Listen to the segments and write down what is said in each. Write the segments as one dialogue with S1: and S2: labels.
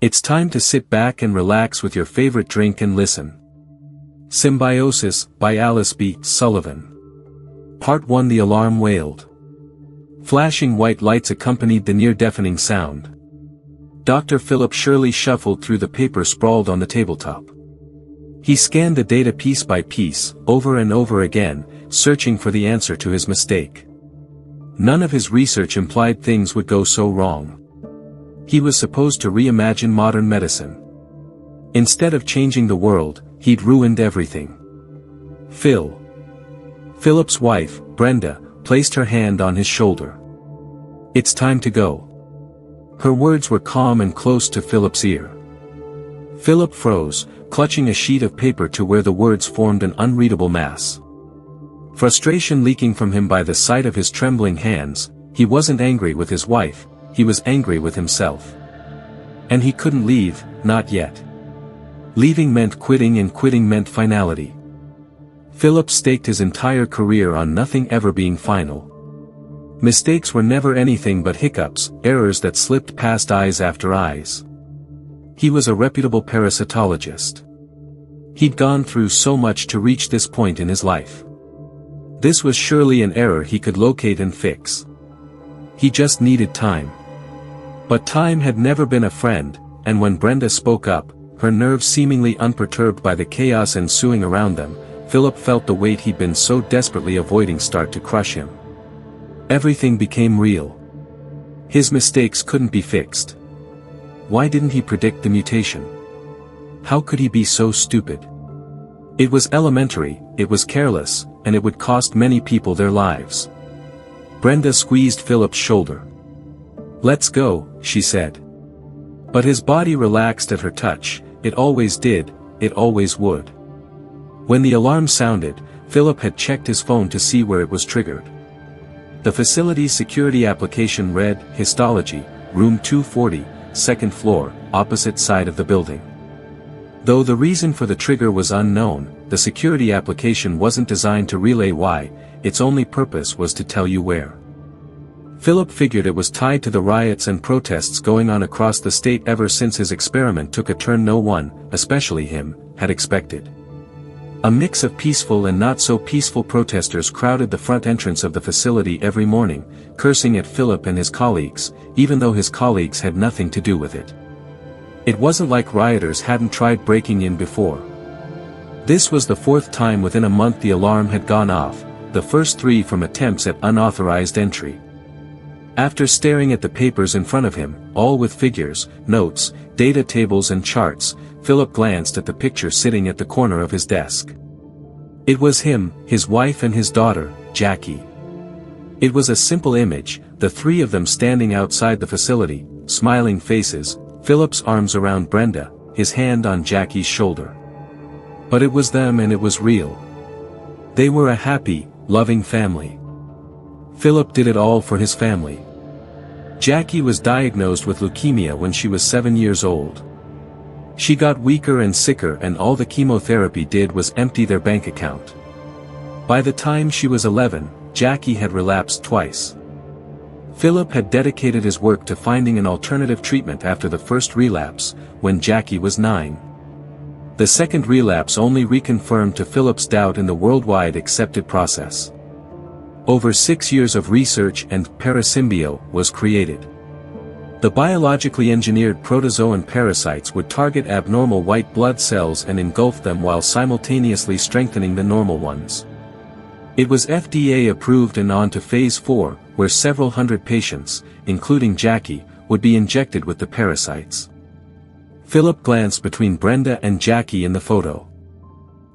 S1: It's time to sit back and relax with your favorite drink and listen. Symbiosis, by Alice B. Sullivan. Part 1. The alarm wailed. Flashing white lights accompanied the near-deafening sound. Dr. Philip Shirley shuffled through the paper sprawled on the tabletop. He scanned the data piece by piece, over and over again, searching for the answer to his mistake. None of his research implied things would go so wrong. He was supposed to reimagine modern medicine. Instead of changing the world, he'd ruined everything. Philip's wife, Brenda, placed her hand on his shoulder. "It's time to go." Her words were calm and close to Philip's ear. Philip froze, clutching a sheet of paper to where the words formed an unreadable mass. Frustration leaking from him by the sight of his trembling hands, he wasn't angry with his wife, he was angry with himself. And he couldn't leave, not yet. Leaving meant quitting and quitting meant finality. Philip staked his entire career on nothing ever being final. Mistakes were never anything but hiccups, errors that slipped past eyes after eyes. He was a reputable parasitologist. He'd gone through so much to reach this point in his life. This was surely an error he could locate and fix. He just needed time. But time had never been a friend, and when Brenda spoke up, her nerves seemingly unperturbed by the chaos ensuing around them, Philip felt the weight he'd been so desperately avoiding start to crush him. Everything became real. His mistakes couldn't be fixed. Why didn't he predict the mutation? How could he be so stupid? It was elementary, it was careless, and it would cost many people their lives. Brenda squeezed Philip's shoulder. "Let's go," she said. But his body relaxed at her touch, it always did, it always would. When the alarm sounded, Philip had checked his phone to see where it was triggered. The facility's security application read, Histology, Room 240, second floor, opposite side of the building. Though the reason for the trigger was unknown, the security application wasn't designed to relay why, its only purpose was to tell you where. Philip figured it was tied to the riots and protests going on across the state ever since his experiment took a turn no one, especially him, had expected. A mix of peaceful and not-so-peaceful protesters crowded the front entrance of the facility every morning, cursing at Philip and his colleagues, even though his colleagues had nothing to do with it. It wasn't like rioters hadn't tried breaking in before. This was the fourth time within a month the alarm had gone off, the first 3 from attempts at unauthorized entry. After staring at the papers in front of him, all with figures, notes, data tables and charts, Philip glanced at the picture sitting at the corner of his desk. It was him, his wife and his daughter, Jackie. It was a simple image, the 3 of them standing outside the facility, smiling faces, Philip's arms around Brenda, his hand on Jackie's shoulder. But it was them and it was real. They were a happy, loving family. Philip did it all for his family. Jackie was diagnosed with leukemia when she was 7 years old. She got weaker and sicker and all the chemotherapy did was empty their bank account. By the time she was 11, Jackie had relapsed twice. Philip had dedicated his work to finding an alternative treatment after the first relapse, when Jackie was 9. The second relapse only reconfirmed to Philip's doubt in the worldwide accepted process. Over 6 years of research and Parasymbio was created. The biologically engineered protozoan parasites would target abnormal white blood cells and engulf them while simultaneously strengthening the normal ones. It was FDA approved and on to phase 4, where several hundred patients, including Jackie, would be injected with the parasites. Philip glanced between Brenda and Jackie in the photo.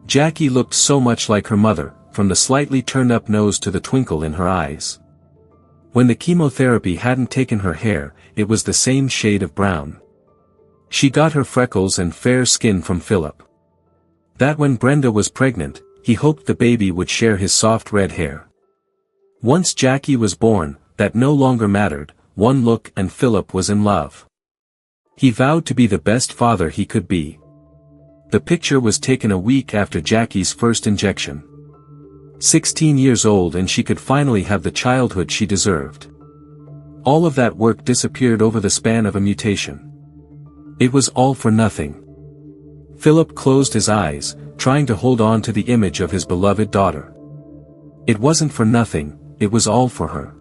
S1: Jackie looked so much like her mother, from the slightly turned-up nose to the twinkle in her eyes. When the chemotherapy hadn't taken her hair, it was the same shade of brown. She got her freckles and fair skin from Philip. That when Brenda was pregnant, he hoped the baby would share his soft red hair. Once Jackie was born, that no longer mattered, one look and Philip was in love. He vowed to be the best father he could be. The picture was taken a week after Jackie's first injection. 16 years old and she could finally have the childhood she deserved. All of that work disappeared over the span of a mutation. It was all for nothing. Philip closed his eyes, trying to hold on to the image of his beloved daughter. It wasn't for nothing, it was all for her.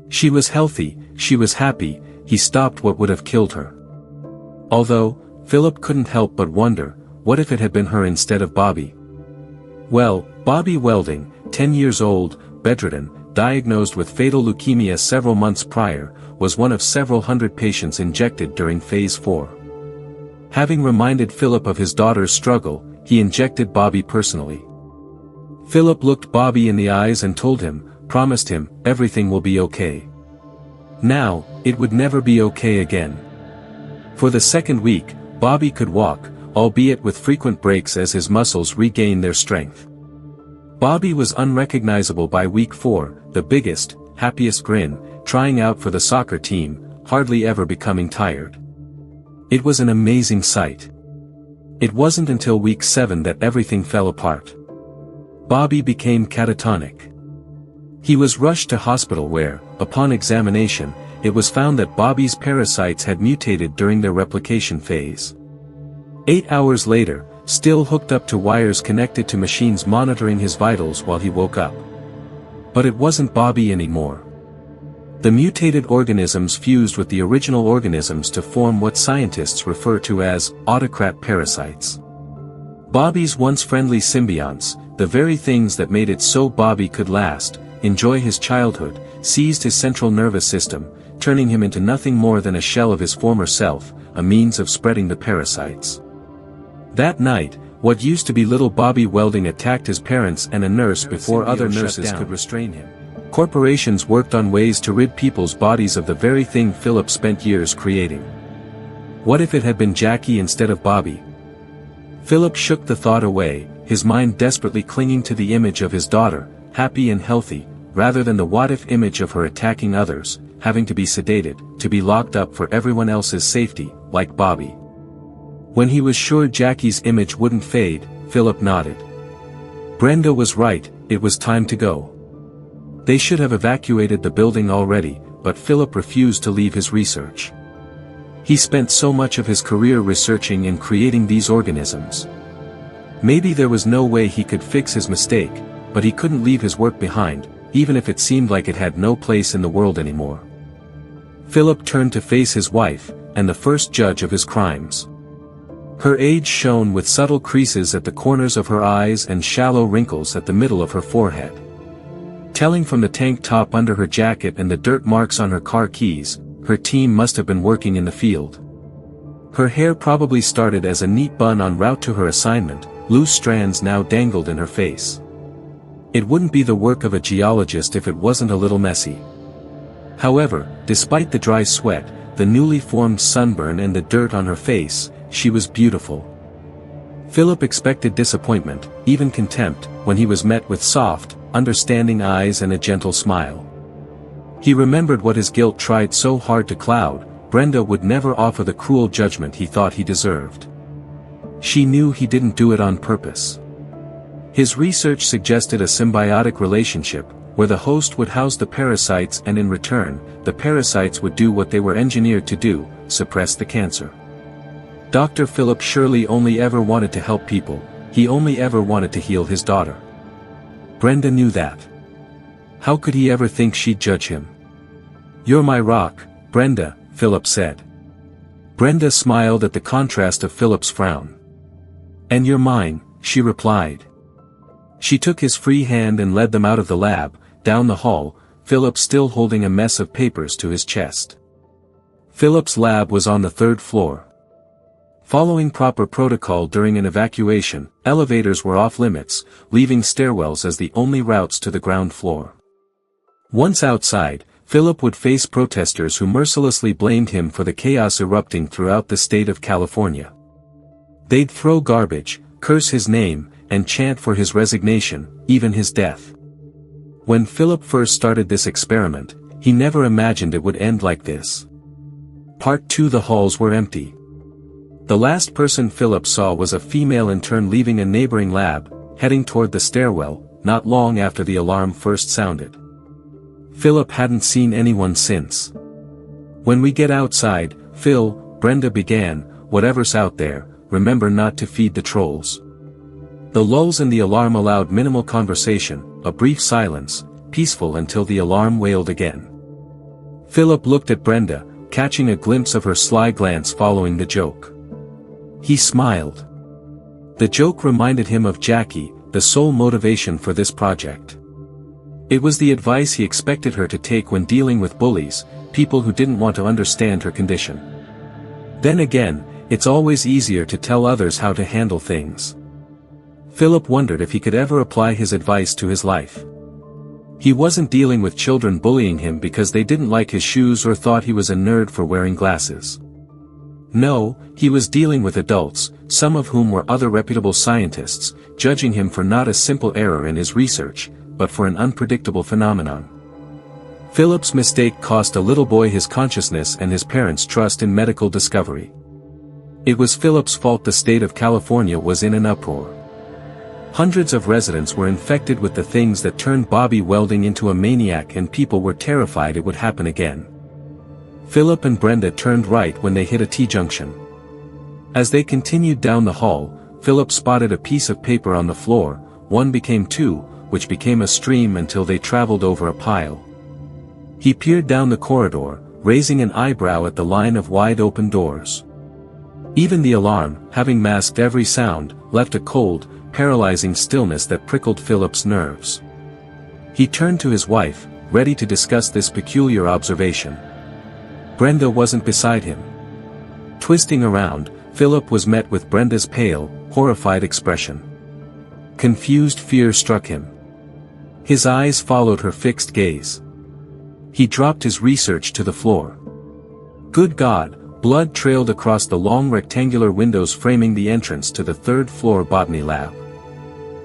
S1: She was healthy, she was happy, he stopped what would have killed her. Although, Philip couldn't help but wonder, what if it had been her instead of Bobby? Well, Bobby Welding, 10 years old, bedridden, diagnosed with fatal leukemia several months prior, was one of several hundred patients injected during Phase 4. Having reminded Philip of his daughter's struggle, he injected Bobby personally. Philip looked Bobby in the eyes and told him, promised him, everything will be okay. Now, it would never be okay again. For the second week, Bobby could walk, albeit with frequent breaks as his muscles regained their strength. Bobby was unrecognizable by week 4, the biggest, happiest grin, trying out for the soccer team, hardly ever becoming tired. It was an amazing sight. It wasn't until week 7 that everything fell apart. Bobby became catatonic. He was rushed to hospital where, upon examination, it was found that Bobby's parasites had mutated during their replication phase. 8 hours later, still hooked up to wires connected to machines monitoring his vitals while he woke up. But it wasn't Bobby anymore. The mutated organisms fused with the original organisms to form what scientists refer to as autocrat parasites. Bobby's once friendly symbionts, the very things that made it so Bobby could last, enjoy his childhood, seized his central nervous system, turning him into nothing more than a shell of his former self, a means of spreading the parasites. That night, what used to be little Bobby Welding attacked his parents and a nurse before other nurses could restrain him. Corporations worked on ways to rid people's bodies of the very thing Philip spent years creating. What if it had been Jackie instead of Bobby? Philip shook the thought away, his mind desperately clinging to the image of his daughter, happy and healthy, rather than the what-if image of her attacking others, having to be sedated, to be locked up for everyone else's safety, like Bobby. When he was sure Jackie's image wouldn't fade, Philip nodded. Brenda was right, it was time to go. They should have evacuated the building already, but Philip refused to leave his research. He spent so much of his career researching and creating these organisms. Maybe there was no way he could fix his mistake, but he couldn't leave his work behind, even if it seemed like it had no place in the world anymore. Philip turned to face his wife, and the first judge of his crimes. Her age shone with subtle creases at the corners of her eyes and shallow wrinkles at the middle of her forehead. Telling from the tank top under her jacket and the dirt marks on her car keys, her team must have been working in the field. Her hair probably started as a neat bun en route to her assignment, loose strands now dangled in her face. It wouldn't be the work of a geologist if it wasn't a little messy. However, despite the dry sweat, the newly formed sunburn and the dirt on her face, she was beautiful. Philip expected disappointment, even contempt, when he was met with soft, understanding eyes and a gentle smile. He remembered what his guilt tried so hard to cloud: Brenda would never offer the cruel judgment he thought he deserved. She knew he didn't do it on purpose. His research suggested a symbiotic relationship, where the host would house the parasites and in return, the parasites would do what they were engineered to do, suppress the cancer. Dr. Philip surely only ever wanted to help people, he only ever wanted to heal his daughter. Brenda knew that. How could he ever think she'd judge him? "You're my rock, Brenda," Philip said. Brenda smiled at the contrast of Philip's frown. "And you're mine," she replied. She took his free hand and led them out of the lab, down the hall, Philip still holding a mess of papers to his chest. Philip's lab was on the 3rd floor. Following proper protocol during an evacuation, elevators were off limits, leaving stairwells as the only routes to the ground floor. Once outside, Philip would face protesters who mercilessly blamed him for the chaos erupting throughout the state of California. They'd throw garbage, curse his name, and chant for his resignation, even his death. When Philip first started this experiment, he never imagined it would end like this. Part 2. The halls were empty. The last person Philip saw was a female intern leaving a neighboring lab, heading toward the stairwell, not long after the alarm first sounded. Philip hadn't seen anyone since. "When we get outside, Phil," Brenda began, whatever's out there, remember not to feed the trolls." The lulls in the alarm allowed minimal conversation, a brief silence, peaceful until the alarm wailed again. Philip looked at Brenda, catching a glimpse of her sly glance following the joke. He smiled. The joke reminded him of Jackie, the sole motivation for this project. It was the advice he expected her to take when dealing with bullies, people who didn't want to understand her condition. Then again, it's always easier to tell others how to handle things. Philip wondered if he could ever apply his advice to his life. He wasn't dealing with children bullying him because they didn't like his shoes or thought he was a nerd for wearing glasses. No, he was dealing with adults, some of whom were other reputable scientists, judging him for not a simple error in his research, but for an unpredictable phenomenon. Philip's mistake cost a little boy his consciousness and his parents' trust in medical discovery. It was Philip's fault the state of California was in an uproar. Hundreds of residents were infected with the things that turned Bobby Welding into a maniac, and people were terrified it would happen again. Philip and Brenda turned right when they hit a T-junction. As they continued down the hall, Philip spotted a piece of paper on the floor. One became two, which became a stream until they traveled over a pile. He peered down the corridor, raising an eyebrow at the line of wide-open doors. Even the alarm, having masked every sound, left a cold, paralyzing stillness that prickled Philip's nerves. He turned to his wife, ready to discuss this peculiar observation. Brenda wasn't beside him. Twisting around, Philip was met with Brenda's pale, horrified expression. Confused fear struck him. His eyes followed her fixed gaze. He dropped his research to the floor. Good God! Blood trailed across the long rectangular windows framing the entrance to the third-floor botany lab.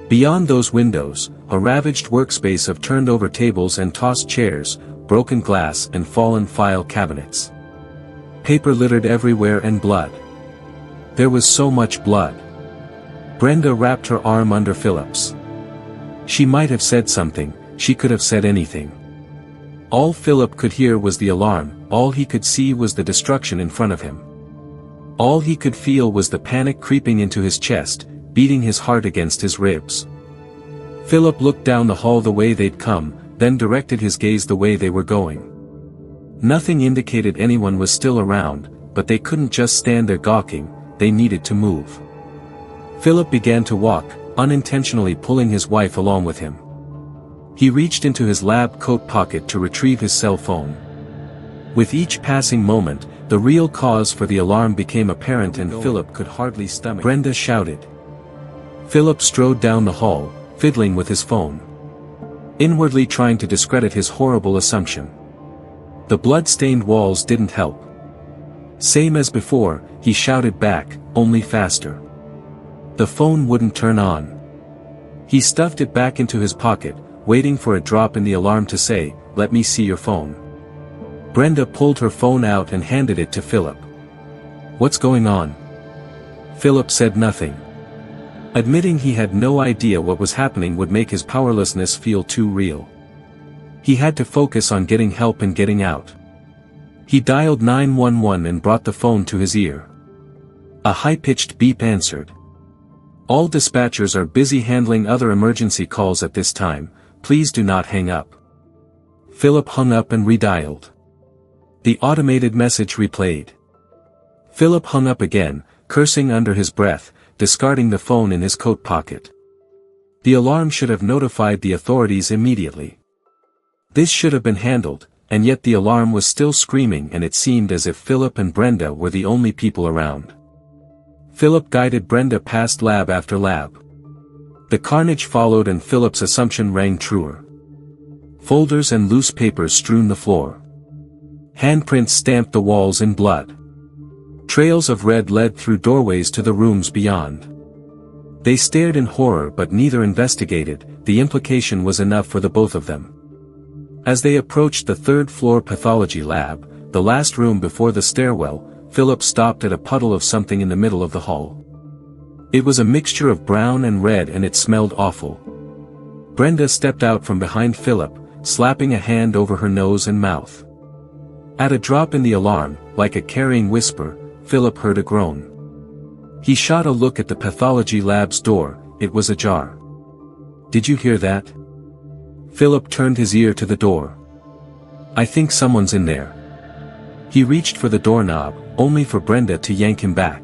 S1: Beyond those windows, a ravaged workspace of turned-over tables and tossed chairs, broken glass and fallen file cabinets. Paper littered everywhere and blood. There was so much blood. Brenda wrapped her arm under Philip's. She might have said something, she could have said anything. All Philip could hear was the alarm, all he could see was the destruction in front of him. All he could feel was the panic creeping into his chest, beating his heart against his ribs. Philip looked down the hall the way they'd come, then directed his gaze the way they were going. Nothing indicated anyone was still around, but they couldn't just stand there gawking, they needed to move. Philip began to walk, unintentionally pulling his wife along with him. He reached into his lab coat pocket to retrieve his cell phone. With each passing moment, the real cause for the alarm became apparent and Philip could hardly stomach. Brenda shouted. Philip strode down the hall, fiddling with his phone. Inwardly trying to discredit his horrible assumption. The blood-stained walls didn't help. Same as before, he shouted back, only faster. The phone wouldn't turn on. He stuffed it back into his pocket, waiting for a drop in the alarm to say, "Let me see your phone." Brenda pulled her phone out and handed it to Philip. "What's going on?" Philip said nothing. Admitting he had no idea what was happening would make his powerlessness feel too real. He had to focus on getting help and getting out. He dialed 911 and brought the phone to his ear. A high-pitched beep answered. "All dispatchers are busy handling other emergency calls at this time, please do not hang up." Philip hung up and redialed. The automated message replayed. Philip hung up again, cursing under his breath, discarding the phone in his coat pocket. The alarm should have notified the authorities immediately. This should have been handled, and yet the alarm was still screaming and it seemed as if Philip and Brenda were the only people around. Philip guided Brenda past lab after lab. The carnage followed and Philip's assumption rang truer. Folders and loose papers strewn the floor. Handprints stamped the walls in blood. Trails of red led through doorways to the rooms beyond. They stared in horror but neither investigated, the implication was enough for the both of them. As they approached the third-floor pathology lab, the last room before the stairwell, Philip stopped at a puddle of something in the middle of the hall. It was a mixture of brown and red and it smelled awful. Brenda stepped out from behind Philip, slapping a hand over her nose and mouth. At a drop in the alarm, like a carrying whisper, Philip heard a groan. He shot a look at the pathology lab's door. It was ajar. "Did you hear that?" Philip turned his ear to the door. "I think someone's in there." He reached for the doorknob, only for Brenda to yank him back.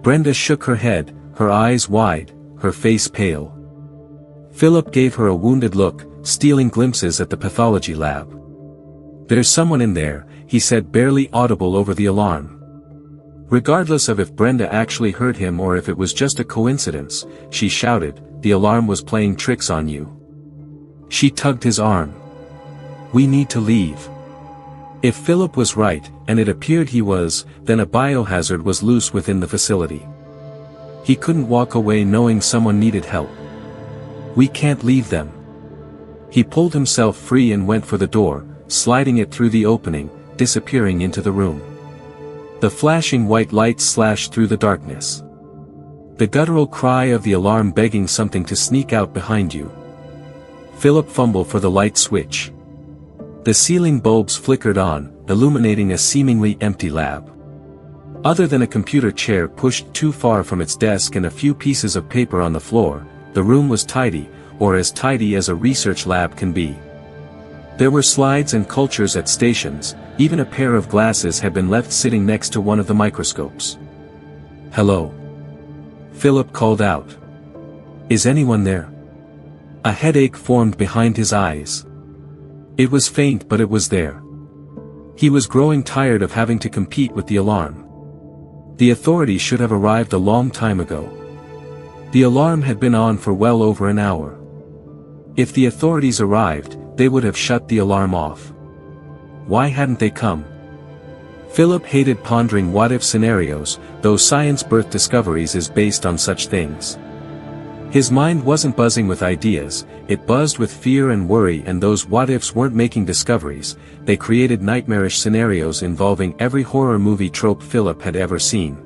S1: Brenda shook her head, her eyes wide, her face pale. Philip gave her a wounded look, stealing glimpses at the pathology lab. "There's someone in there," he said, barely audible over the alarm. Regardless of if Brenda actually heard him or if it was just a coincidence, she shouted, "The alarm was playing tricks on you." She tugged his arm. "We need to leave." If Philip was right, and it appeared he was, then a biohazard was loose within the facility. He couldn't walk away knowing someone needed help. "We can't leave them." He pulled himself free and went for the door, sliding it through the opening, disappearing into the room. The flashing white lights slashed through the darkness. The guttural cry of the alarm begging something to sneak out behind you. Philip fumbled for the light switch. The ceiling bulbs flickered on, illuminating a seemingly empty lab. Other than a computer chair pushed too far from its desk and a few pieces of paper on the floor, the room was tidy, or as tidy as a research lab can be. There were slides and cultures at stations, even a pair of glasses had been left sitting next to one of the microscopes. "Hello?" Philip called out. "Is anyone there?" A headache formed behind his eyes. It was faint, but it was there. He was growing tired of having to compete with the alarm. The authorities should have arrived a long time ago. The alarm had been on for well over an hour. If the authorities arrived, they would have shut the alarm off. Why hadn't they come? Philip hated pondering what-if scenarios, though science-birth discoveries is based on such things. His mind wasn't buzzing with ideas, it buzzed with fear and worry, and those what-ifs weren't making discoveries, they created nightmarish scenarios involving every horror movie trope Philip had ever seen.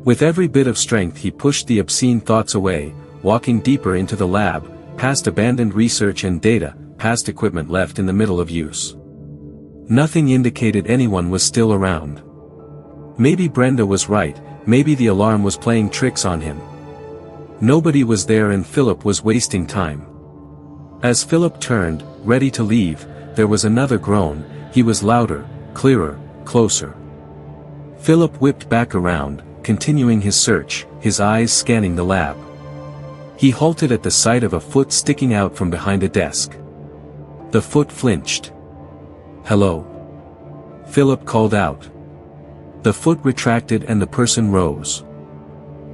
S1: With every bit of strength he pushed the obscene thoughts away, walking deeper into the lab, past abandoned research and data, past equipment left in the middle of use. Nothing indicated anyone was still around. Maybe Brenda was right, maybe the alarm was playing tricks on him. Nobody was there and Philip was wasting time. As Philip turned, ready to leave, there was another groan. He was louder, clearer, closer. Philip whipped back around, continuing his search, his eyes scanning the lab. He halted at the sight of a foot sticking out from behind a desk. The foot flinched. "Hello?" Philip called out. The foot retracted and the person rose.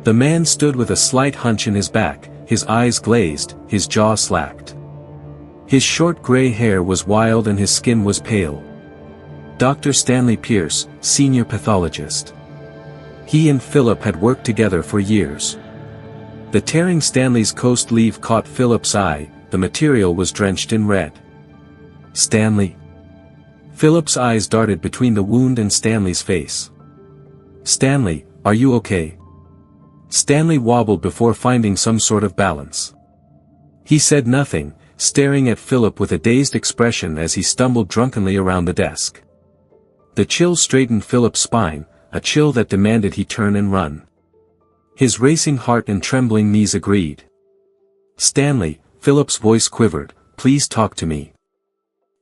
S1: The man stood with a slight hunch in his back, his eyes glazed, his jaw slacked. His short gray hair was wild and his skin was pale. Dr. Stanley Pierce, senior pathologist. He and Philip had worked together for years. The tearing Stanley's coat sleeve caught Philip's eye, the material was drenched in red. "Stanley?" Philip's eyes darted between the wound and Stanley's face. "Stanley, are you okay?" Stanley wobbled before finding some sort of balance. He said nothing, staring at Philip with a dazed expression as he stumbled drunkenly around the desk. The chill straightened Philip's spine, a chill that demanded he turn and run. His racing heart and trembling knees agreed. "Stanley," Philip's voice quivered, "please talk to me."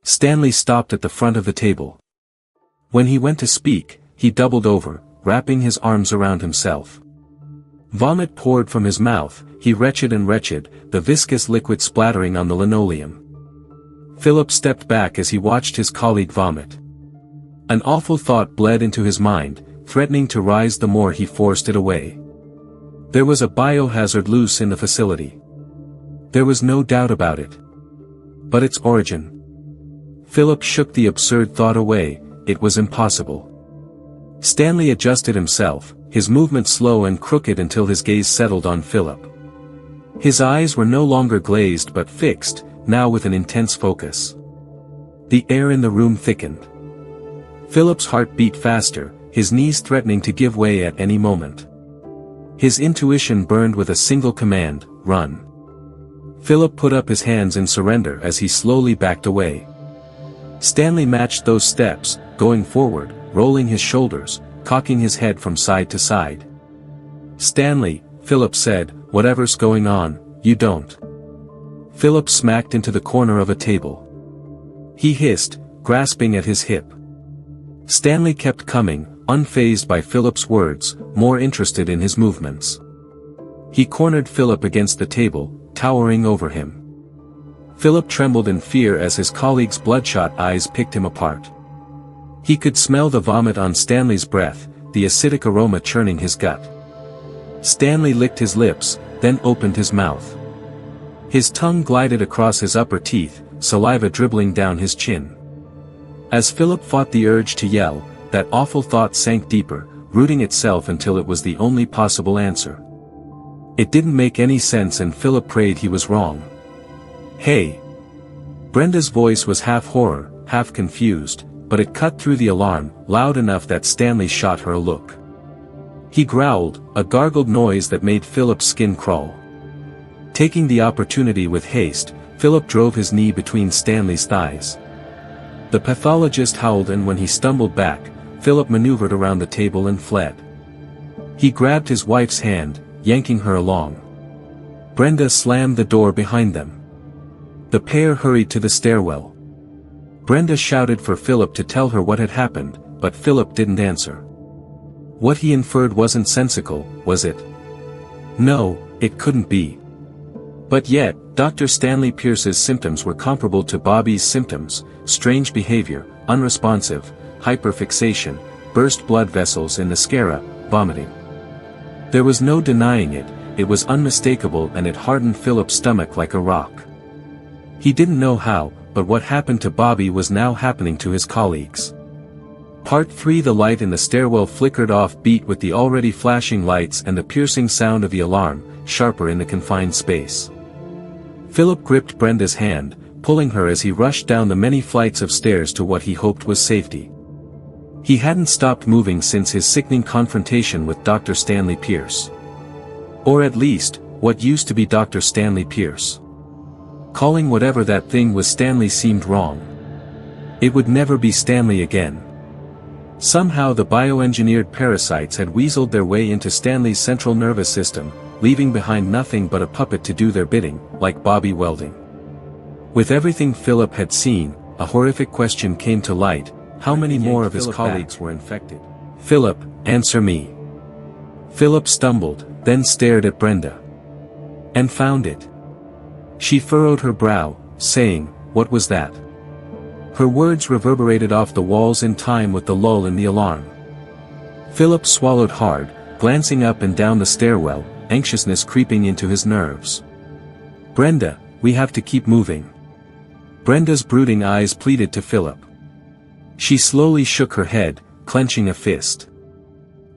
S1: Stanley stopped at the front of the table. When he went to speak, he doubled over, wrapping his arms around himself. Vomit poured from his mouth, he wretched and wretched, the viscous liquid splattering on the linoleum. Philip stepped back as he watched his colleague vomit. An awful thought bled into his mind, threatening to rise the more he forced it away. There was a biohazard loose in the facility. There was no doubt about it. But its origin? Philip shook the absurd thought away, it was impossible. Stanley adjusted himself, his movement slow and crooked until his gaze settled on Philip. His eyes were no longer glazed but fixed, now with an intense focus. The air in the room thickened. Philip's heart beat faster, his knees threatening to give way at any moment. His intuition burned with a single command, run. Philip put up his hands in surrender as he slowly backed away. Stanley matched those steps, going forward, rolling his shoulders, cocking his head from side to side. "Stanley," Philip said, "whatever's going on, you don't." Philip smacked into the corner of a table. He hissed, grasping at his hip. Stanley kept coming, unfazed by Philip's words, more interested in his movements. He cornered Philip against the table, towering over him. Philip trembled in fear as his colleague's bloodshot eyes picked him apart. He could smell the vomit on Stanley's breath, the acidic aroma churning his gut. Stanley licked his lips, then opened his mouth. His tongue glided across his upper teeth, saliva dribbling down his chin. As Philip fought the urge to yell, that awful thought sank deeper, rooting itself until it was the only possible answer. It didn't make any sense and Philip prayed he was wrong. "Hey!" Brenda's voice was half horror, half confused, but it cut through the alarm, loud enough that Stanley shot her a look. He growled, a gargled noise that made Philip's skin crawl. Taking the opportunity with haste, Philip drove his knee between Stanley's thighs. The pathologist howled and when he stumbled back, Philip maneuvered around the table and fled. He grabbed his wife's hand, yanking her along. Brenda slammed the door behind them. The pair hurried to the stairwell. Brenda shouted for Philip to tell her what had happened, but Philip didn't answer. What he inferred wasn't sensical, was it? No, it couldn't be. But yet, Dr. Stanley Pierce's symptoms were comparable to Bobby's symptoms: strange behavior, unresponsive, hyperfixation, burst blood vessels in the sclera, vomiting. There was no denying it, it was unmistakable and it hardened Philip's stomach like a rock. He didn't know how, but what happened to Bobby was now happening to his colleagues. Part 3. The light in the stairwell flickered off beat with the already flashing lights and the piercing sound of the alarm, sharper in the confined space. Philip gripped Brenda's hand, pulling her as he rushed down the many flights of stairs to what he hoped was safety. He hadn't stopped moving since his sickening confrontation with Dr. Stanley Pierce. Or at least, what used to be Dr. Stanley Pierce. Calling whatever that thing was Stanley seemed wrong. It would never be Stanley again. Somehow the bioengineered parasites had weaseled their way into Stanley's central nervous system, leaving behind nothing but a puppet to do their bidding, like Bobby Welding. With everything Philip had seen, a horrific question came to light: how many more of his colleagues were infected? "Philip, answer me." Philip stumbled, then stared at Brenda. "And found it." She furrowed her brow, saying, "What was that?" Her words reverberated off the walls in time with the lull in the alarm. Philip swallowed hard, glancing up and down the stairwell, anxiousness creeping into his nerves. "Brenda, we have to keep moving." Brenda's brooding eyes pleaded to Philip. She slowly shook her head, clenching a fist.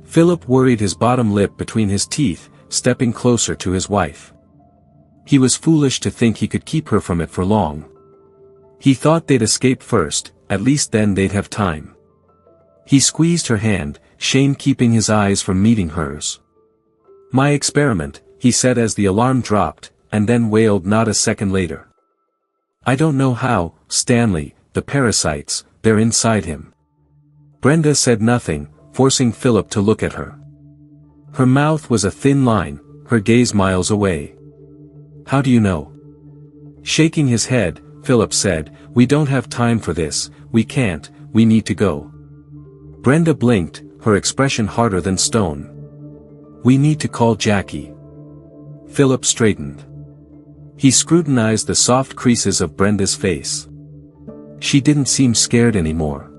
S1: Philip worried his bottom lip between his teeth, stepping closer to his wife. He was foolish to think he could keep her from it for long. He thought they'd escape first, at least then they'd have time. He squeezed her hand, shame keeping his eyes from meeting hers. "My experiment," he said as the alarm dropped, and then wailed not a second later. "I don't know how, Stanley, the parasites, they're inside him." Brenda said nothing, forcing Philip to look at her. Her mouth was a thin line, her gaze miles away. "How do you know?" Shaking his head, Philip said, "We don't have time for this, we can't, we need to go." Brenda blinked, her expression harder than stone. "We need to call Jackie." Philip straightened. He scrutinized the soft creases of Brenda's face. She didn't seem scared anymore.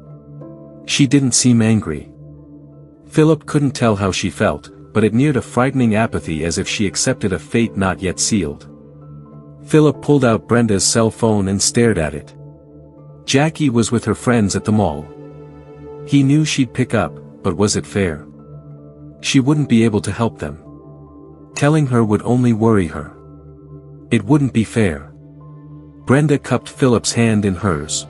S1: She didn't seem angry. Philip couldn't tell how she felt, but it neared a frightening apathy, as if she accepted a fate not yet sealed. Philip pulled out Brenda's cell phone and stared at it. Jackie was with her friends at the mall. He knew she'd pick up, but was it fair? She wouldn't be able to help them. Telling her would only worry her. It wouldn't be fair. Brenda cupped Philip's hand in hers.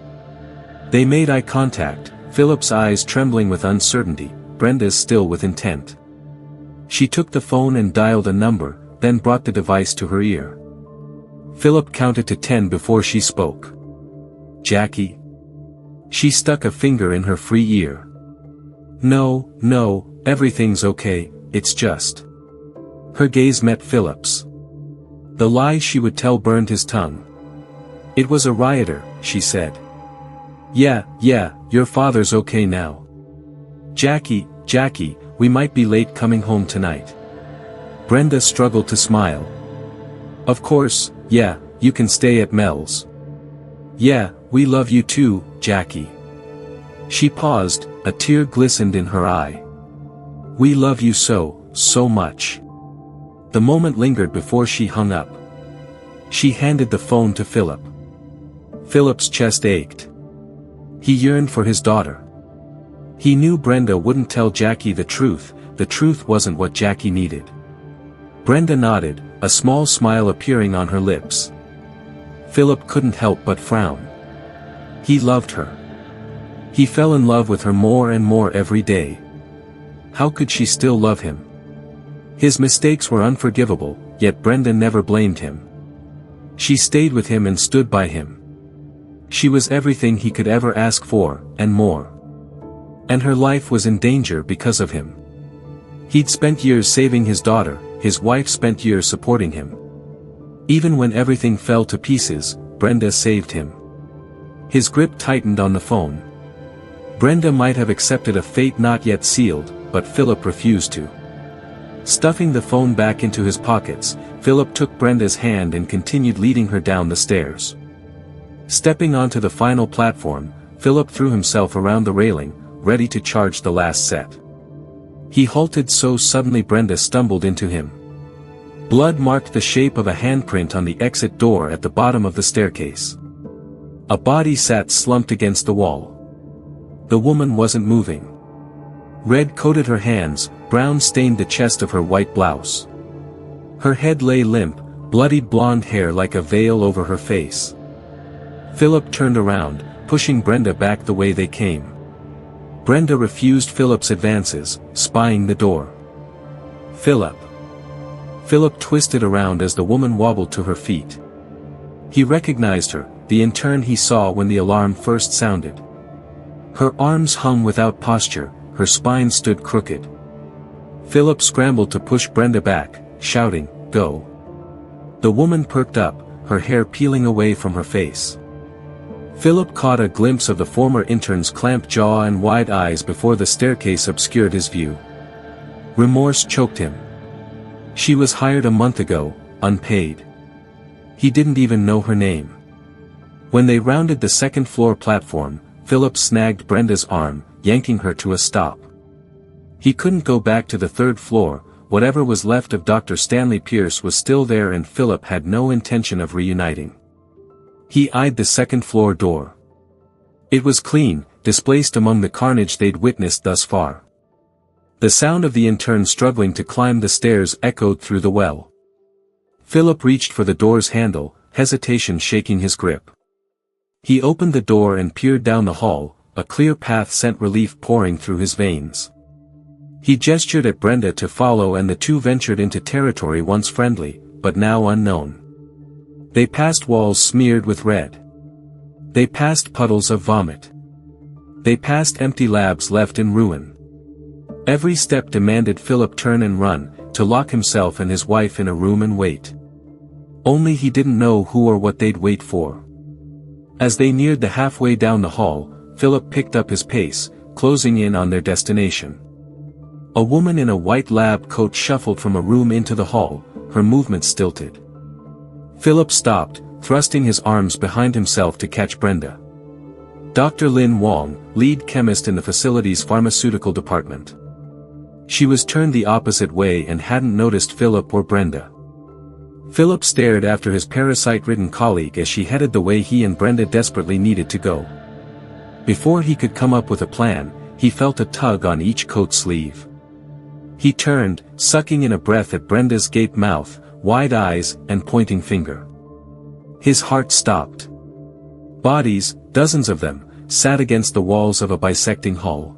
S1: They made eye contact, Philip's eyes trembling with uncertainty, Brenda's still with intent. She took the phone and dialed a number, then brought the device to her ear. Philip counted to 10 before she spoke. "Jackie?" She stuck a finger in her free ear. No, everything's okay, it's just. Her gaze met Philip's. The lie she would tell burned his tongue. "It was a rioter," she said. Yeah, your father's okay now. Jackie, we might be late coming home tonight." Brenda struggled to smile. "Of course, yeah, you can stay at Mel's." "Yeah, we love you too, Jackie." She paused, a tear glistened in her eye. "We love you so much." The moment lingered before she hung up. She handed the phone to Philip. Philip's chest ached. He yearned for his daughter. He knew Brenda wouldn't tell Jackie the truth wasn't what Jackie needed. Brenda nodded, a small smile appearing on her lips. Philip couldn't help but frown. He loved her. He fell in love with her more and more every day. How could she still love him? His mistakes were unforgivable, yet Brenda never blamed him. She stayed with him and stood by him. She was everything he could ever ask for, and more. And her life was in danger because of him. He'd spent years saving his daughter, his wife spent years supporting him. Even when everything fell to pieces, Brenda saved him. His grip tightened on the phone. Brenda might have accepted a fate not yet sealed, but Philip refused to. Stuffing the phone back into his pockets, Philip took Brenda's hand and continued leading her down the stairs. Stepping onto the final platform, Philip threw himself around the railing, ready to charge the last set. He halted so suddenly Brenda stumbled into him. Blood marked the shape of a handprint on the exit door at the bottom of the staircase. A body sat slumped against the wall. The woman wasn't moving. Red coated her hands, brown stained the chest of her white blouse. Her head lay limp, bloodied blonde hair like a veil over her face. Philip turned around, pushing Brenda back the way they came. Brenda refused Philip's advances, spying the door. "Philip." Philip twisted around as the woman wobbled to her feet. He recognized her, the intern he saw when the alarm first sounded. Her arms hung without posture, her spine stood crooked. Philip scrambled to push Brenda back, shouting, "Go." The woman perked up, her hair peeling away from her face. Philip caught a glimpse of the former intern's clamped jaw and wide eyes before the staircase obscured his view. Remorse choked him. She was hired a month ago, unpaid. He didn't even know her name. When they rounded the second-floor platform, Philip snagged Brenda's arm, yanking her to a stop. He couldn't go back to the third floor, whatever was left of Dr. Stanley Pierce was still there and Philip had no intention of reuniting. He eyed the second-floor door. It was clean, displaced among the carnage they'd witnessed thus far. The sound of the intern struggling to climb the stairs echoed through the well. Philip reached for the door's handle, hesitation shaking his grip. He opened the door and peered down the hall, a clear path sent relief pouring through his veins. He gestured at Brenda to follow and the two ventured into territory once friendly, but now unknown. They passed walls smeared with red. They passed puddles of vomit. They passed empty labs left in ruin. Every step demanded Philip turn and run, to lock himself and his wife in a room and wait. Only he didn't know who or what they'd wait for. As they neared the halfway down the hall, Philip picked up his pace, closing in on their destination. A woman in a white lab coat shuffled from a room into the hall, her movements stilted. Philip stopped, thrusting his arms behind himself to catch Brenda. Dr. Lin Wong, lead chemist in the facility's pharmaceutical department. She was turned the opposite way and hadn't noticed Philip or Brenda. Philip stared after his parasite-ridden colleague as she headed the way he and Brenda desperately needed to go. Before he could come up with a plan, he felt a tug on each coat sleeve. He turned, sucking in a breath at Brenda's gaped mouth, wide eyes, and pointing finger. His heart stopped. Bodies, dozens of them, sat against the walls of a bisecting hall.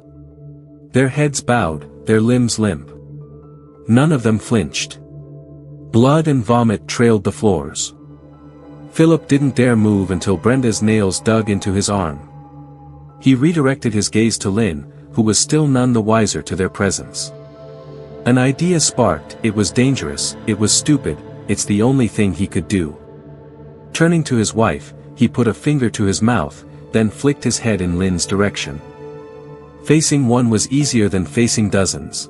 S1: Their heads bowed, their limbs limp. None of them flinched. Blood and vomit trailed the floors. Philip didn't dare move until Brenda's nails dug into his arm. He redirected his gaze to Lynn, who was still none the wiser to their presence. An idea sparked. It was dangerous, it was stupid, it's the only thing he could do. Turning to his wife, he put a finger to his mouth, then flicked his head in Lynn's direction. Facing one was easier than facing dozens.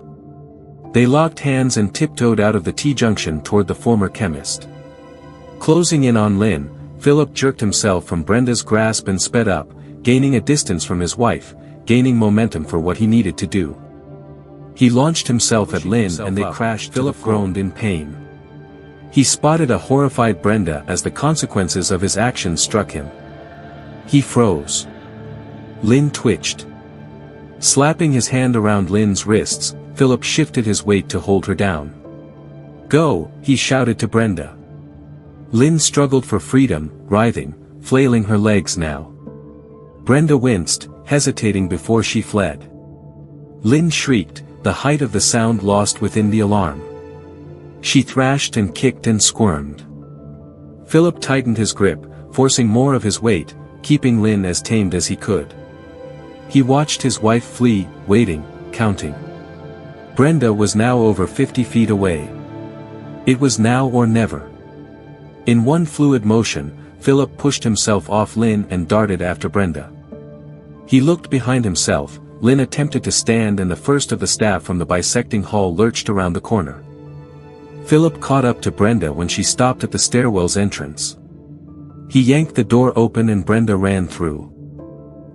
S1: They locked hands and tiptoed out of the T-junction toward the former chemist. Closing in on Lynn, Philip jerked himself from Brenda's grasp and sped up, gaining a distance from his wife, gaining momentum for what he needed to do. He launched himself at Lynn and they crashed. Philip groaned in pain. He spotted a horrified Brenda as the consequences of his actions struck him. He froze. Lynn twitched. Slapping his hand around Lynn's wrists, Philip shifted his weight to hold her down. "Go," he shouted to Brenda. Lynn struggled for freedom, writhing, flailing her legs now. Brenda winced, hesitating before she fled. Lynn shrieked, the height of the sound lost within the alarm. She thrashed and kicked and squirmed. Philip tightened his grip, forcing more of his weight, keeping Lynn as tamed as he could. He watched his wife flee, waiting, counting. Brenda was now over 50 feet away. It was now or never. In one fluid motion, Philip pushed himself off Lynn and darted after Brenda. He looked behind himself. Lynn attempted to stand and the first of the staff from the bisecting hall lurched around the corner. Philip caught up to Brenda when she stopped at the stairwell's entrance. He yanked the door open and Brenda ran through.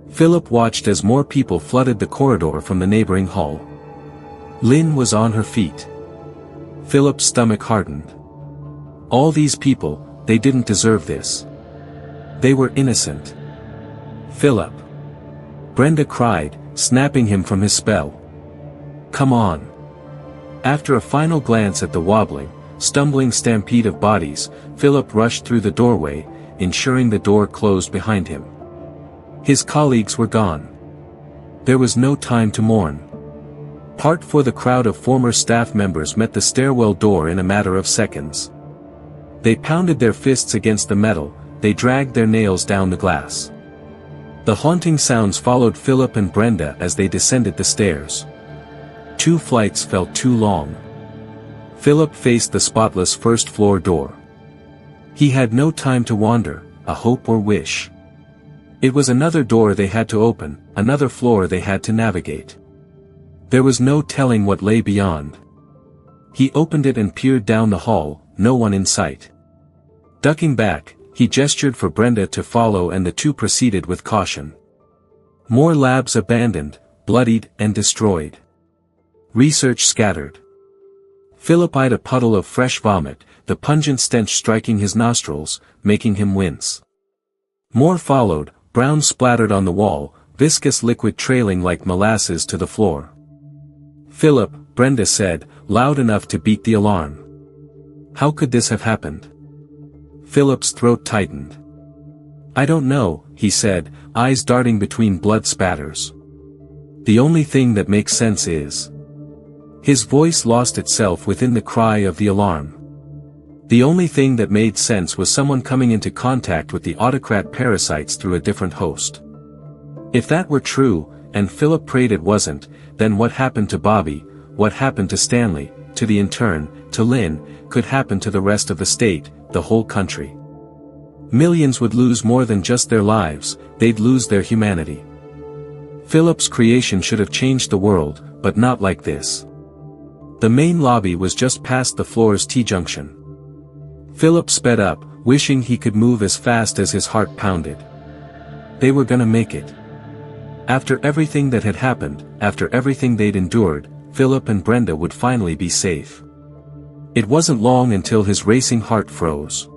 S1: Philip watched as more people flooded the corridor from the neighboring hall. Lynn was on her feet. Philip's stomach hardened. All these people, they didn't deserve this. They were innocent. "Philip!" Brenda cried, snapping him from his spell. "Come on." After a final glance at the wobbling, stumbling stampede of bodies, Philip rushed through the doorway, ensuring the door closed behind him. His colleagues were gone. There was no time to mourn. Part for the crowd of former staff members met the stairwell door in a matter of seconds. They pounded their fists against the metal, they dragged their nails down the glass. The haunting sounds followed Philip and Brenda as they descended the stairs. 2 flights felt too long. Philip faced the spotless first-floor door. He had no time to wander, a hope or wish. It was another door they had to open, another floor they had to navigate. There was no telling what lay beyond. He opened it and peered down the hall, no one in sight. Ducking back, he gestured for Brenda to follow and the two proceeded with caution. More labs abandoned, bloodied and destroyed. Research scattered. Philip eyed a puddle of fresh vomit, the pungent stench striking his nostrils, making him wince. More followed, brown splattered on the wall, viscous liquid trailing like molasses to the floor. "Philip," Brenda said, loud enough to beat the alarm. "How could this have happened?" Philip's throat tightened. "I don't know," he said, eyes darting between blood spatters. "The only thing that makes sense is..." His voice lost itself within the cry of the alarm. The only thing that made sense was someone coming into contact with the autocrat parasites through a different host. If that were true, and Philip prayed it wasn't, then what happened to Bobby, what happened to Stanley, to the intern, to Lynn, could happen to the rest of the state, the whole country. Millions would lose more than just their lives, they'd lose their humanity. Philip's creation should have changed the world, but not like this. The main lobby was just past the floor's T-junction. Philip sped up, wishing he could move as fast as his heart pounded. They were gonna make it. After everything that had happened, after everything they'd endured, Philip and Brenda would finally be safe. It wasn't long until his racing heart froze.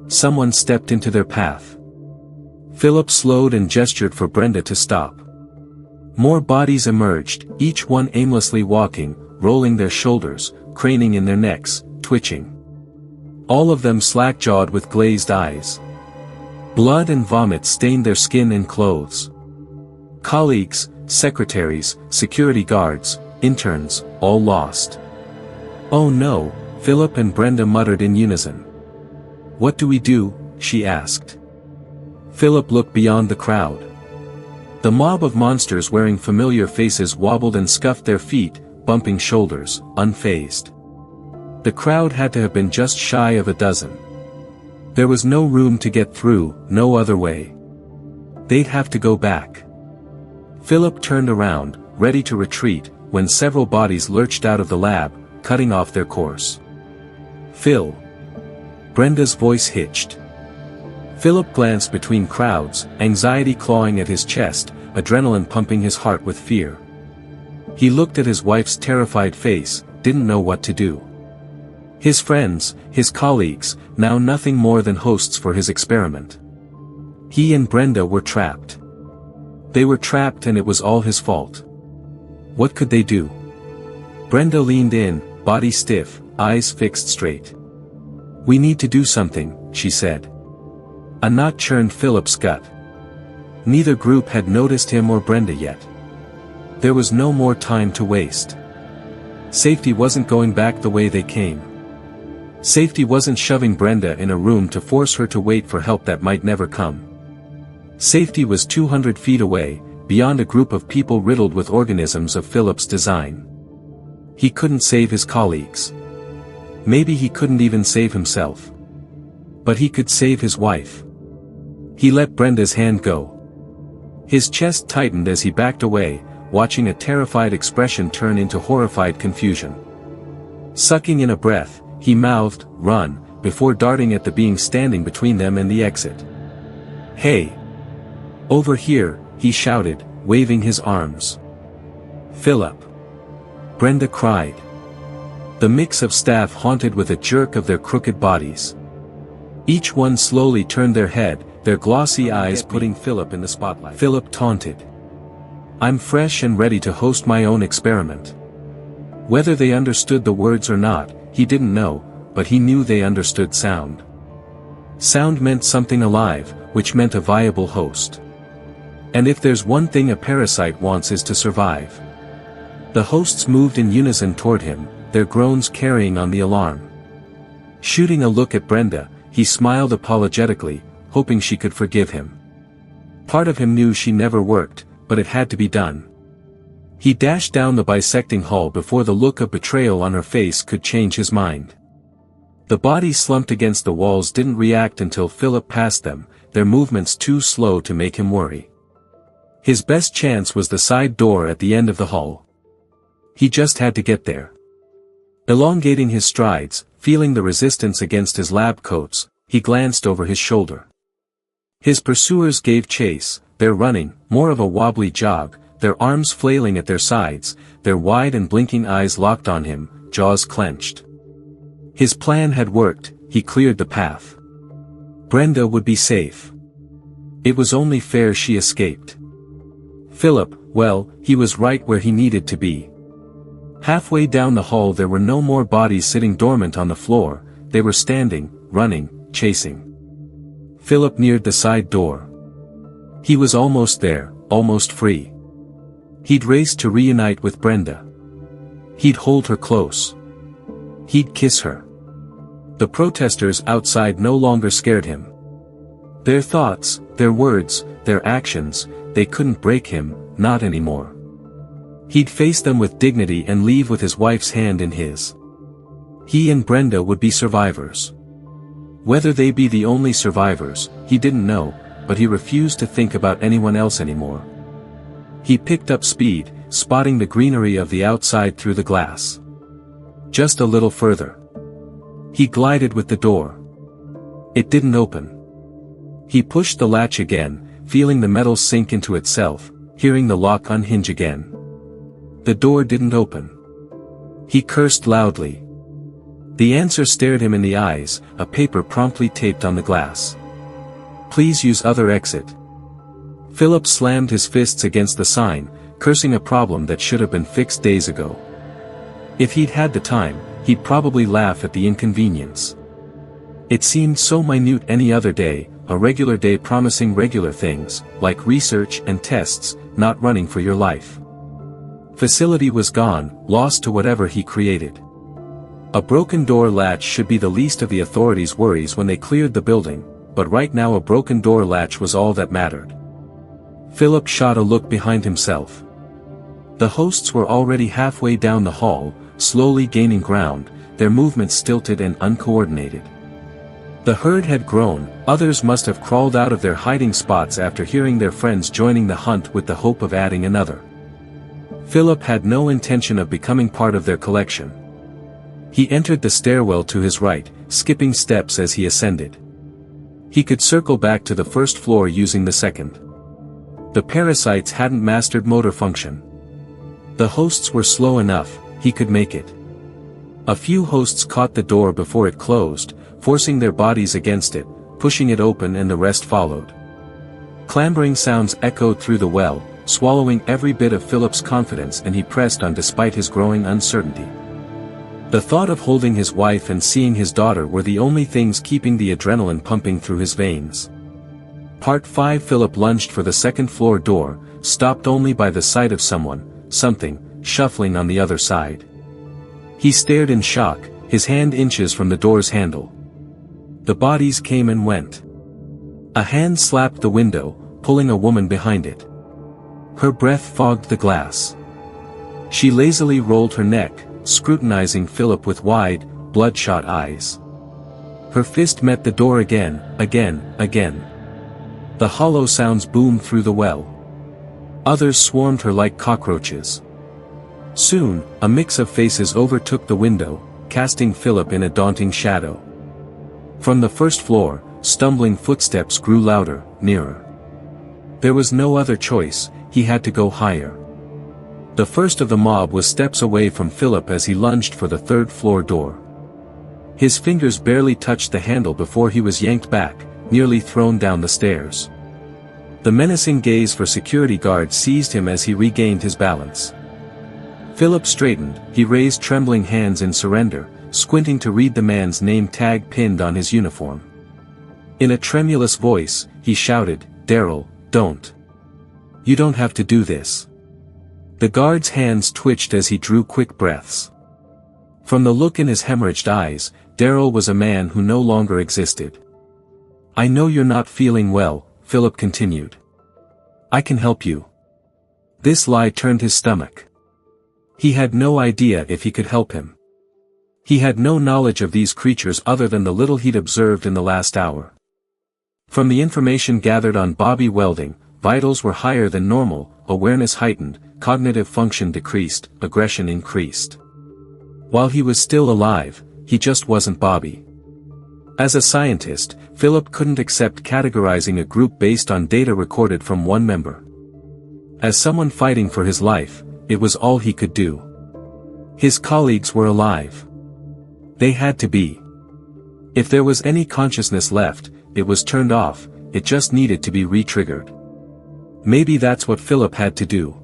S1: Someone stepped into their path. Philip slowed and gestured for Brenda to stop. More bodies emerged, each one aimlessly walking, rolling their shoulders, craning in their necks, twitching. All of them slack-jawed with glazed eyes. Blood and vomit stained their skin and clothes. Colleagues, secretaries, security guards, interns, all lost. "Oh no," Philip and Brenda muttered in unison. "What do we do?" she asked. Philip looked beyond the crowd. The mob of monsters wearing familiar faces wobbled and scuffed their feet, bumping shoulders, unfazed. The crowd had to have been just shy of a dozen. There was no room to get through, no other way. They'd have to go back. Philip turned around, ready to retreat, when several bodies lurched out of the lab, cutting off their course. "Phil." Brenda's voice hitched. Philip glanced between crowds, anxiety clawing at his chest, adrenaline pumping his heart with fear. He looked at his wife's terrified face, didn't know what to do. His friends, his colleagues, now nothing more than hosts for his experiment. He and Brenda were trapped. They were trapped and it was all his fault. What could they do? Brenda leaned in, body stiff, eyes fixed straight. "We need to do something," she said. A knot churned Philip's gut. Neither group had noticed him or Brenda yet. There was no more time to waste. Safety wasn't going back the way they came. Safety wasn't shoving Brenda in a room to force her to wait for help that might never come. Safety was 200 feet away, beyond a group of people riddled with organisms of Philip's design. He couldn't save his colleagues. Maybe he couldn't even save himself. But he could save his wife. He let Brenda's hand go. His chest tightened as he backed away, watching a terrified expression turn into horrified confusion. Sucking in a breath, he mouthed, "Run," before darting at the being standing between them and the exit. "Hey! Over here," he shouted, waving his arms. "Philip!" Brenda cried. The mix of staff haunted with a jerk of their crooked bodies. Each one slowly turned their head, their glossy eyes putting Philip in the spotlight. Philip taunted. "I'm fresh and ready to host my own experiment." Whether they understood the words or not, he didn't know, but he knew they understood sound. Sound meant something alive, which meant a viable host. And if there's one thing a parasite wants is to survive. The hosts moved in unison toward him, their groans carrying on the alarm. Shooting a look at Brenda, he smiled apologetically, hoping she could forgive him. Part of him knew she never worked, but it had to be done. He dashed down the bisecting hull before the look of betrayal on her face could change his mind. The bodies slumped against the walls didn't react until Philip passed them, their movements too slow to make him worry. His best chance was the side door at the end of the hull. He just had to get there. Elongating his strides, feeling the resistance against his lab coats, he glanced over his shoulder. His pursuers gave chase, their running, more of a wobbly jog, their arms flailing at their sides, their wide and blinking eyes locked on him, jaws clenched. His plan had worked, he cleared the path. Brenda would be safe. It was only fair she escaped. Philip, well, he was right where he needed to be. Halfway down the hall there were no more bodies sitting dormant on the floor, they were standing, running, chasing. Philip neared the side door. He was almost there, almost free. He'd race to reunite with Brenda. He'd hold her close. He'd kiss her. The protesters outside no longer scared him. Their thoughts, their words, their actions, they couldn't break him, not anymore. He'd face them with dignity and leave with his wife's hand in his. He and Brenda would be survivors. Whether they be the only survivors, he didn't know, but he refused to think about anyone else anymore. He picked up speed, spotting the greenery of the outside through the glass. Just a little further. He glided with the door. It didn't open. He pushed the latch again, feeling the metal sink into itself, hearing the lock unhinge again. The door didn't open. He cursed loudly. The answer stared him in the eyes, a paper promptly taped on the glass. "Please use other exit." Philip slammed his fists against the sign, cursing a problem that should have been fixed days ago. If he'd had the time, he'd probably laugh at the inconvenience. It seemed so minute any other day, a regular day promising regular things, like research and tests, not running for your life. Facility was gone, lost to whatever he created. A broken door latch should be the least of the authorities' worries when they cleared the building, but right now a broken door latch was all that mattered. Philip shot a look behind himself. The hosts were already halfway down the hall, slowly gaining ground, their movements stilted and uncoordinated. The herd had grown, others must have crawled out of their hiding spots after hearing their friends joining the hunt with the hope of adding another. Philip had no intention of becoming part of their collection. He entered the stairwell to his right, skipping steps as he ascended. He could circle back to the first floor using the second. The parasites hadn't mastered motor function. The hosts were slow enough, he could make it. A few hosts caught the door before it closed, forcing their bodies against it, pushing it open, and the rest followed. Clambering sounds echoed through the well, swallowing every bit of Philip's confidence, and he pressed on despite his growing uncertainty. The thought of holding his wife and seeing his daughter were the only things keeping the adrenaline pumping through his veins. Part 5. Philip lunged for the second-floor door, stopped only by the sight of something, shuffling on the other side. He stared in shock, his hand inches from the door's handle. The bodies came and went. A hand slapped the window, pulling a woman behind it. Her breath fogged the glass. She lazily rolled her neck, scrutinizing Philip with wide, bloodshot eyes. Her fist met the door again. The hollow sounds boomed through the well. Others swarmed her like cockroaches. Soon, a mix of faces overtook the window, casting Philip in a daunting shadow. From the first floor, stumbling footsteps grew louder, nearer. There was no other choice, he had to go higher. The first of the mob was steps away from Philip as he lunged for the third-floor door. His fingers barely touched the handle before he was yanked back, nearly thrown down the stairs. The menacing gaze for security guards seized him as he regained his balance. Philip straightened, he raised trembling hands in surrender, squinting to read the man's name tag pinned on his uniform. In a tremulous voice, he shouted, "Daryl, don't. You don't have to do this." The guard's hands twitched as he drew quick breaths. From the look in his hemorrhaged eyes, Daryl was a man who no longer existed. "I know you're not feeling well," Philip continued. "I can help you." This lie turned his stomach. He had no idea if he could help him. He had no knowledge of these creatures other than the little he'd observed in the last hour. From the information gathered on Bobby Welding, vitals were higher than normal, awareness heightened, cognitive function decreased, aggression increased. While he was still alive, he just wasn't Bobby. As a scientist, Philip couldn't accept categorizing a group based on data recorded from one member. As someone fighting for his life, it was all he could do. His colleagues were alive. They had to be. If there was any consciousness left, it was turned off, it just needed to be re-triggered. Maybe that's what Philip had to do.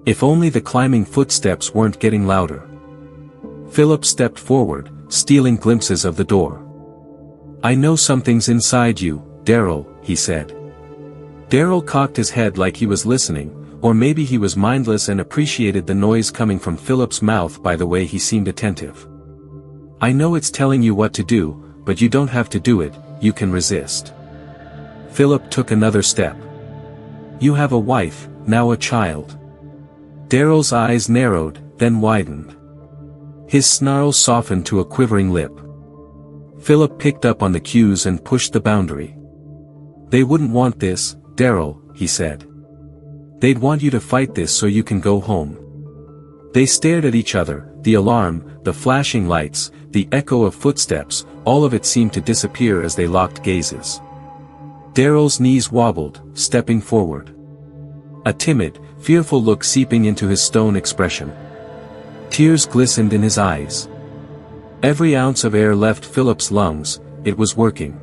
S1: If only the climbing footsteps weren't getting louder. Philip stepped forward, stealing glimpses of the door. "I know something's inside you, Daryl," he said. Daryl cocked his head like he was listening, or maybe he was mindless and appreciated the noise coming from Philip's mouth by the way he seemed attentive. "I know it's telling you what to do, but you don't have to do it, you can resist." Philip took another step. "You have a wife, now a child." Daryl's eyes narrowed, then widened. His snarl softened to a quivering lip. Philip picked up on the cues and pushed the boundary. "They wouldn't want this, Daryl," he said. "They'd want you to fight this so you can go home." They stared at each other, the alarm, the flashing lights, the echo of footsteps, all of it seemed to disappear as they locked gazes. Daryl's knees wobbled, stepping forward. A timid, fearful look seeping into his stone expression. Tears glistened in his eyes. Every ounce of air left Philip's lungs, it was working.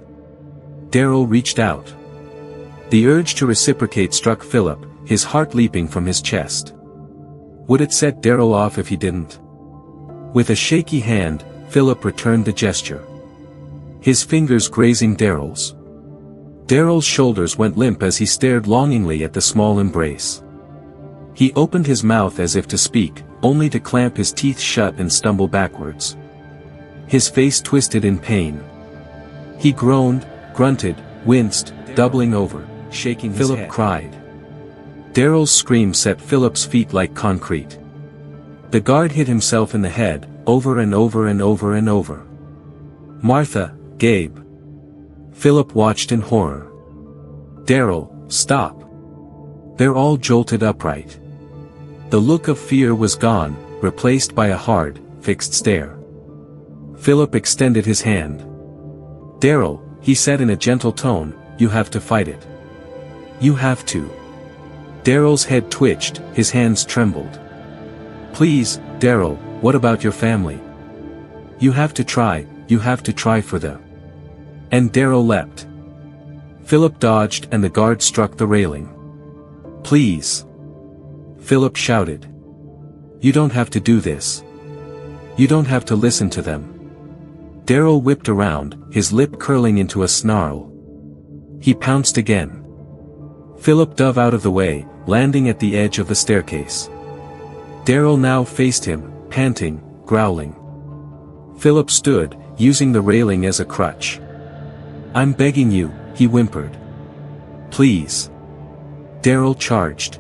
S1: Daryl reached out. The urge to reciprocate struck Philip, his heart leaping from his chest. Would it set Daryl off if he didn't? With a shaky hand, Philip returned the gesture. His fingers grazing Daryl's. Daryl's shoulders went limp as he stared longingly at the small embrace. He opened his mouth as if to speak, only to clamp his teeth shut and stumble backwards. His face twisted in pain. He groaned, grunted, winced, doubling over, shaking his head. Philip cried. Daryl's scream set Philip's feet like concrete. The guard hit himself in the head, over and over and over and over. "Martha, Gabe." Philip watched in horror. "Daryl, stop." They're all jolted upright. The look of fear was gone, replaced by a hard, fixed stare. Philip extended his hand. "Daryl," he said in a gentle tone, "you have to fight it. You have to." Daryl's head twitched, his hands trembled. "Please, Daryl, what about your family? You have to try for the..." And Daryl leapt. Philip dodged and the guard struck the railing. "Please!" Philip shouted. "You don't have to do this. You don't have to listen to them." Daryl whipped around, his lip curling into a snarl. He pounced again. Philip dove out of the way, landing at the edge of the staircase. Daryl now faced him, panting, growling. Philip stood, using the railing as a crutch. "I'm begging you," he whimpered. "Please." Daryl charged.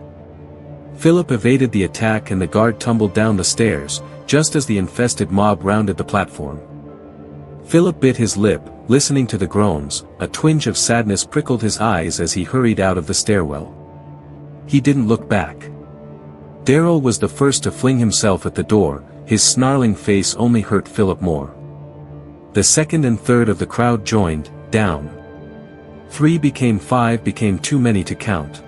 S1: Philip evaded the attack and the guard tumbled down the stairs, just as the infested mob rounded the platform. Philip bit his lip, listening to the groans, a twinge of sadness prickled his eyes as he hurried out of the stairwell. He didn't look back. Daryl was the first to fling himself at the door, his snarling face only hurt Philip more. The second and third of the crowd joined, down. 3 became 5 became too many to count.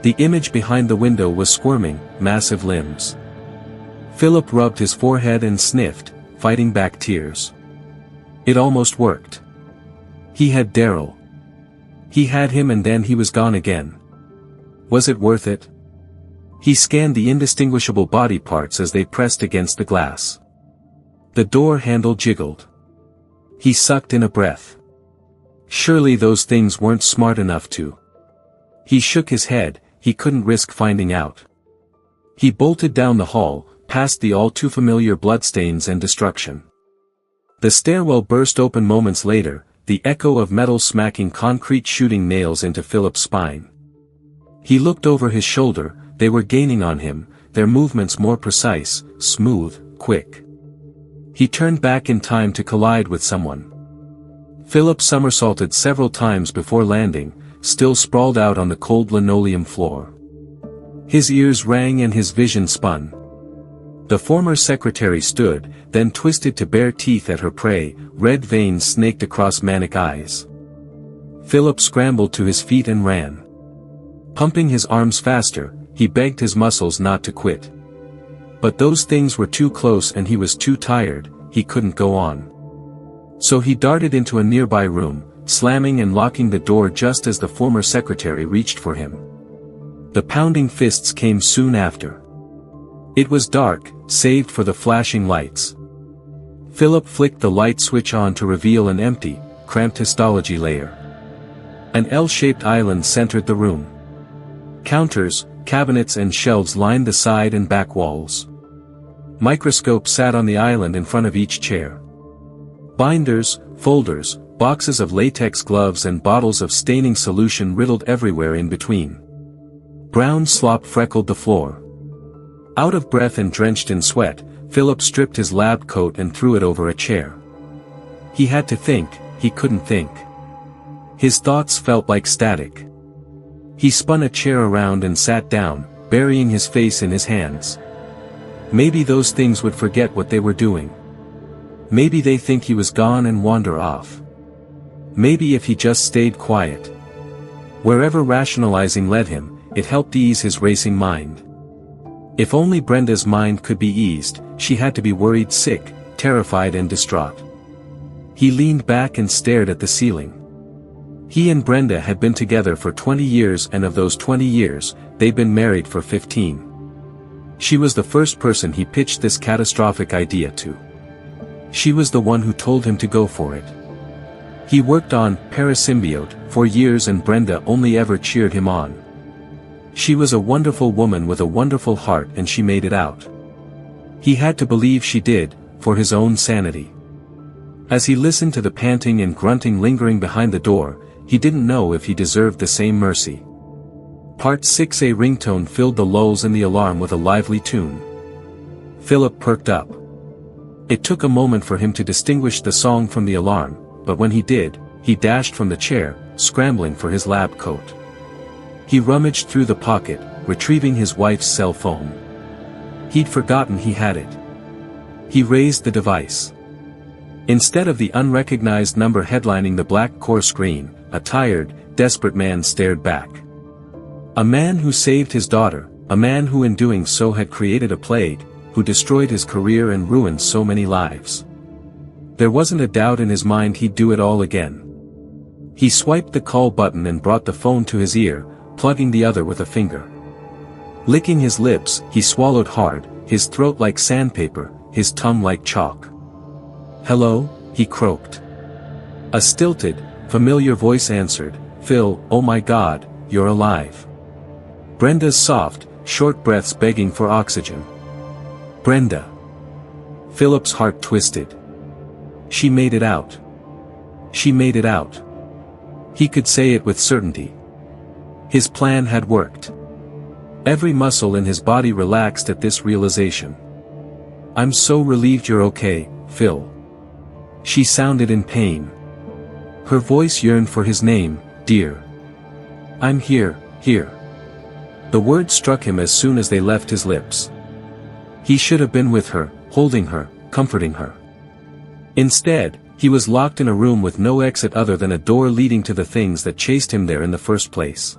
S1: The image behind the window was squirming, massive limbs. Philip rubbed his forehead and sniffed, fighting back tears. It almost worked. He had Daryl. He had him and then he was gone again. Was it worth it? He scanned the indistinguishable body parts as they pressed against the glass. The door handle jiggled. He sucked in a breath. Surely those things weren't smart enough to. He shook his head, he couldn't risk finding out. He bolted down the hall, past the all-too-familiar bloodstains and destruction. The stairwell burst open moments later, the echo of metal smacking concrete shooting nails into Philip's spine. He looked over his shoulder, they were gaining on him, their movements more precise, smooth, quick. He turned back in time to collide with someone. Philip somersaulted several times before landing, still sprawled out on the cold linoleum floor. His ears rang and his vision spun. The former secretary stood, then twisted to bare teeth at her prey, red veins snaked across manic eyes. Philip scrambled to his feet and ran. Pumping his arms faster, he begged his muscles not to quit. But those things were too close and he was too tired, he couldn't go on. So he darted into a nearby room, slamming and locking the door just as the former secretary reached for him. The pounding fists came soon after. It was dark, save for the flashing lights. Philip flicked the light switch on to reveal an empty, cramped histology layer. An L-shaped island centered the room. Counters, cabinets and shelves lined the side and back walls. Microscopes sat on the island in front of each chair. Binders, folders, boxes of latex gloves and bottles of staining solution riddled everywhere in between. Brown slop freckled the floor. Out of breath and drenched in sweat, Philip stripped his lab coat and threw it over a chair. He had to think, he couldn't think. His thoughts felt like static. He spun a chair around and sat down, burying his face in his hands. Maybe those things would forget what they were doing. Maybe they think he was gone and wander off. Maybe if he just stayed quiet. Wherever rationalizing led him, it helped ease his racing mind. If only Brenda's mind could be eased, she had to be worried sick, terrified and distraught. He leaned back and stared at the ceiling. He and Brenda had been together for 20 years and of those 20 years, they'd been married for 15. She was the first person he pitched this catastrophic idea to. She was the one who told him to go for it. He worked on Parasymbiote for years and Brenda only ever cheered him on. She was a wonderful woman with a wonderful heart and she made it out. He had to believe she did, for his own sanity. As he listened to the panting and grunting lingering behind the door, he didn't know if he deserved the same mercy. Part 6. A ringtone filled the lulls in the alarm with a lively tune. Philip perked up. It took a moment for him to distinguish the song from the alarm, but when he did, he dashed from the chair, scrambling for his lab coat. He rummaged through the pocket, retrieving his wife's cell phone. He'd forgotten he had it. He raised the device. Instead of the unrecognized number headlining the black core screen, a tired, desperate man stared back. A man who saved his daughter, a man who in doing so had created a plague, who destroyed his career and ruined so many lives. There wasn't a doubt in his mind he'd do it all again. He swiped the call button and brought the phone to his ear, plugging the other with a finger. Licking his lips, he swallowed hard, his throat like sandpaper, his tongue like chalk. "Hello?" he croaked. A stilted, familiar voice answered, "Phil, oh my God, you're alive." Brenda's soft, short breaths begging for oxygen. "Brenda." Philip's heart twisted. She made it out. She made it out. He could say it with certainty. His plan had worked. Every muscle in his body relaxed at this realization. "I'm so relieved you're okay, Phil." She sounded in pain. Her voice yearned for his name, "Dear." "I'm here, here." The words struck him as soon as they left his lips. He should have been with her, holding her, comforting her. Instead, he was locked in a room with no exit other than a door leading to the things that chased him there in the first place.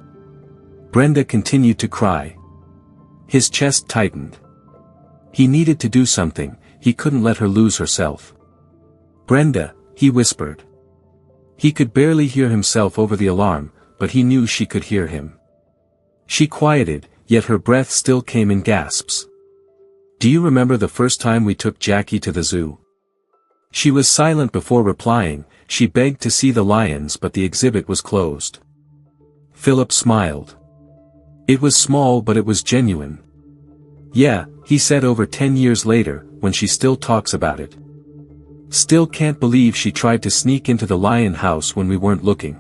S1: Brenda continued to cry. His chest tightened. He needed to do something, he couldn't let her lose herself. "Brenda," he whispered. He could barely hear himself over the alarm, but he knew she could hear him. She quieted, yet her breath still came in gasps. "Do you remember the first time we took Jackie to the zoo?" She was silent before replying. She begged to see the lions but the exhibit was closed. Philip smiled. It was small but it was genuine. "Yeah," he said over 10 years later, when she still talks about it. "Still can't believe she tried to sneak into the lion house when we weren't looking.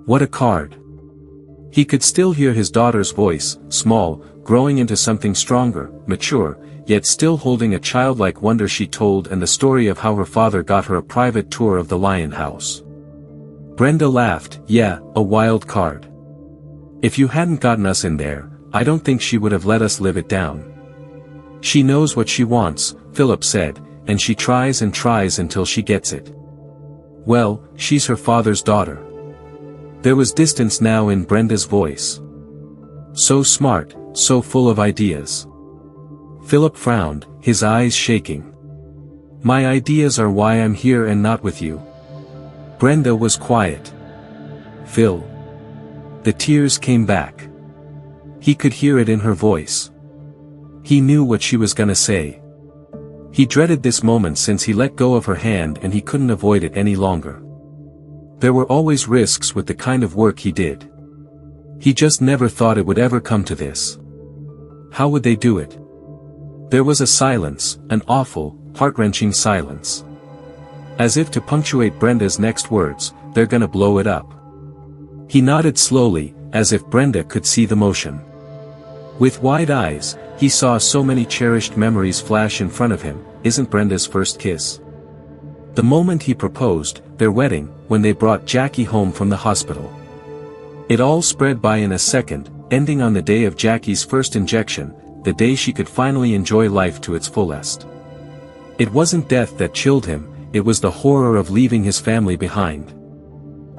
S1: What a card." He could still hear his daughter's voice, small, growing into something stronger, mature, yet still holding a childlike wonder she told and the story of how her father got her a private tour of the lion house. Brenda laughed. "Yeah, a wild card. If you hadn't gotten us in there, I don't think she would have let us live it down." "She knows what she wants," Philip said, "and she tries and tries until she gets it. Well, she's her father's daughter." There was distance now in Brenda's voice. "So smart, so full of ideas." Philip frowned, his eyes shaking. "My ideas are why I'm here and not with you." Brenda was quiet. "Phil." The tears came back. He could hear it in her voice. He knew what she was gonna say. He dreaded this moment since he let go of her hand and he couldn't avoid it any longer. There were always risks with the kind of work he did. He just never thought it would ever come to this. How would they do it? There was a silence, an awful, heart-wrenching silence. As if to punctuate Brenda's next words, "They're gonna blow it up." He nodded slowly, as if Brenda could see the motion. With wide eyes, he saw so many cherished memories flash in front of him. Isn't Brenda's first kiss? The moment he proposed, their wedding, when they brought Jackie home from the hospital. It all spread by in a second, ending on the day of Jackie's first injection, the day she could finally enjoy life to its fullest. It wasn't death that chilled him, it was the horror of leaving his family behind.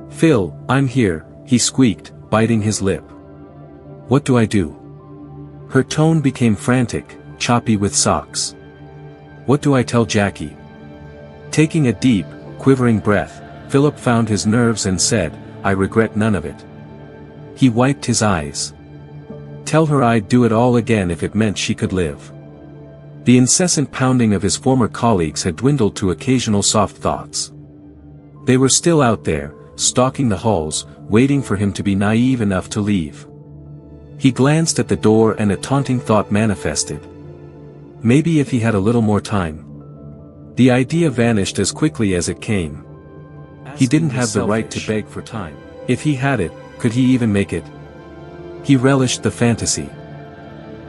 S1: "Phil, I'm here," he squeaked, biting his lip. "What do I do?" Her tone became frantic, choppy with socks. "What do I tell Jackie?" Taking a deep, quivering breath, Philip found his nerves and said, "I regret none of it." He wiped his eyes. "Tell her I'd do it all again if it meant she could live." The incessant pounding of his former colleagues had dwindled to occasional soft thoughts. They were still out there, stalking the halls, waiting for him to be naive enough to leave. He glanced at the door and a taunting thought manifested. Maybe if he had a little more time. The idea vanished as quickly as it came. He didn't have the right to beg for time. If he had it, could he even make it? He relished the fantasy.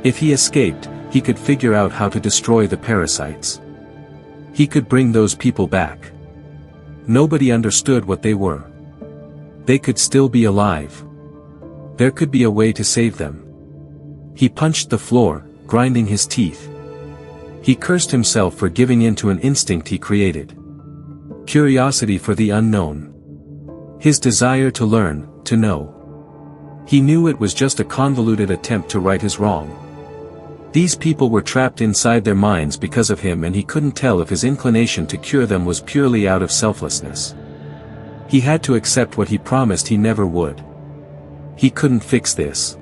S1: If he escaped, he could figure out how to destroy the parasites. He could bring those people back. Nobody understood what they were. They could still be alive. There could be a way to save them. He punched the floor, grinding his teeth. He cursed himself for giving in to an instinct he created. Curiosity for the unknown. His desire to learn, to know. He knew it was just a convoluted attempt to right his wrong. These people were trapped inside their minds because of him, and he couldn't tell if his inclination to cure them was purely out of selflessness. He had to accept what he promised he never would. He couldn't fix this.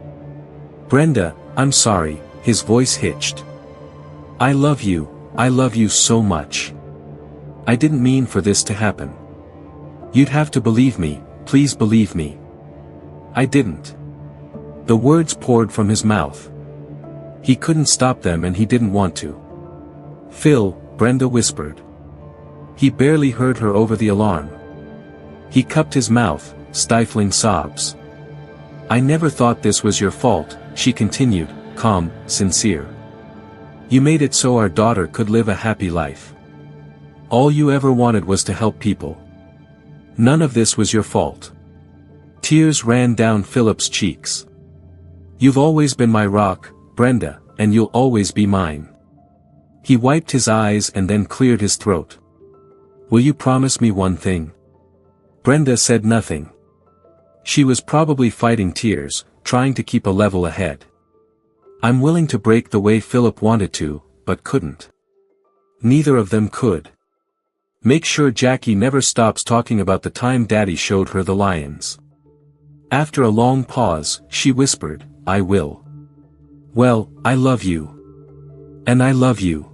S1: "Brenda, I'm sorry," his voice hitched. I love you so much. I didn't mean for this to happen. You'd have to believe me, please believe me." "I didn't." The words poured from his mouth. He couldn't stop them, and he didn't want to. "Phil," Brenda whispered. He barely heard her over the alarm. He cupped his mouth, stifling sobs. "I never thought this was your fault," she continued, calm, sincere. "You made it so our daughter could live a happy life. All you ever wanted was to help people. None of this was your fault." Tears ran down Philip's cheeks. "You've always been my rock, Brenda, and you'll always be mine." He wiped his eyes and then cleared his throat. "Will you promise me one thing?" Brenda said nothing. She was probably fighting tears, trying to keep a level head. "I'm willing to break the way Philip wanted to, but couldn't." Neither of them could. "Make sure Jackie never stops talking about the time Daddy showed her the lions." After a long pause, she whispered, "I will." "Well, I love you. And I love you."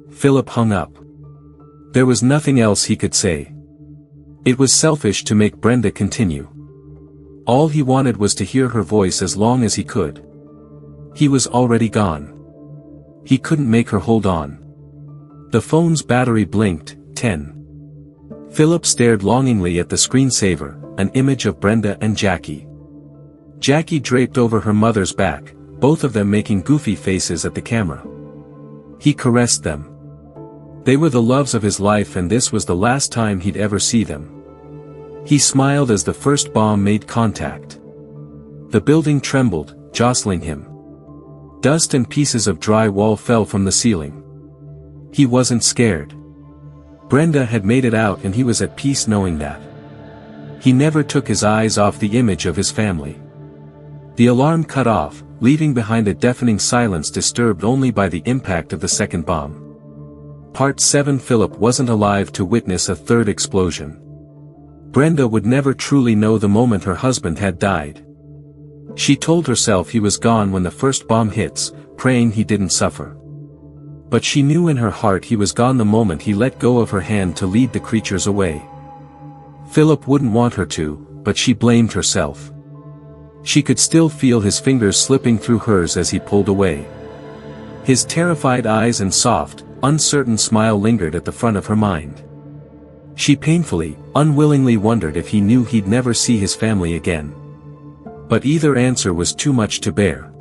S1: Philip hung up. There was nothing else he could say. It was selfish to make Brenda continue. All he wanted was to hear her voice as long as he could. He was already gone. He couldn't make her hold on. The phone's battery blinked. 10. Philip stared longingly at the screensaver, an image of Brenda and Jackie. Jackie draped over her mother's back, both of them making goofy faces at the camera. He caressed them. They were the loves of his life, and this was the last time he'd ever see them. He smiled as the first bomb made contact. The building trembled, jostling him. Dust and pieces of dry wall fell from the ceiling. He wasn't scared. Brenda had made it out, and he was at peace knowing that. He never took his eyes off the image of his family. The alarm cut off, leaving behind a deafening silence disturbed only by the impact of the second bomb. Part 7. Philip wasn't alive to witness a third explosion. Brenda would never truly know the moment her husband had died. She told herself he was gone when the first bomb hits, praying he didn't suffer. But she knew in her heart he was gone the moment he let go of her hand to lead the creatures away. Philip wouldn't want her to, but she blamed herself. She could still feel his fingers slipping through hers as he pulled away. His terrified eyes and soft, uncertain smile lingered at the front of her mind. She painfully, unwillingly wondered if he knew he'd never see his family again. But either answer was too much to bear.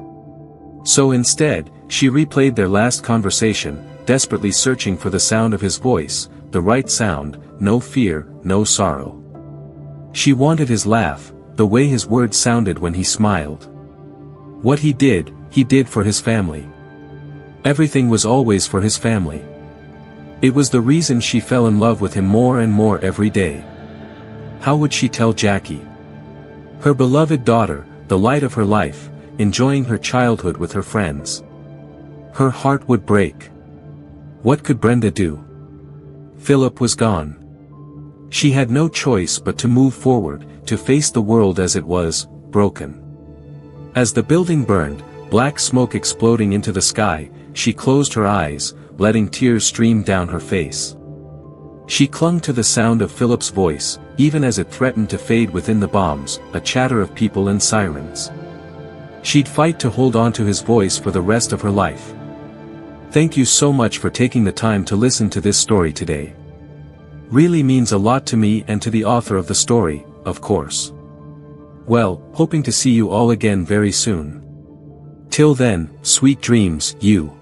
S1: So instead, she replayed their last conversation, desperately searching for the sound of his voice, the right sound, no fear, no sorrow. She wanted his laugh, the way his words sounded when he smiled. What he did for his family. Everything was always for his family. It was the reason she fell in love with him more and more every day. How would she tell Jackie? Her beloved daughter, the light of her life, enjoying her childhood with her friends. Her heart would break. What could Brenda do? Philip was gone. She had no choice but to move forward, to face the world as it was, broken. As the building burned, black smoke exploding into the sky, she closed her eyes, letting tears stream down her face. She clung to the sound of Philip's voice, even as it threatened to fade within the bombs, a chatter of people and sirens. She'd fight to hold on to his voice for the rest of her life. Thank you so much for taking the time to listen to this story today. Really means a lot to me and to the author of the story, of course. Well, hoping to see you all again very soon. Till then, sweet dreams, you.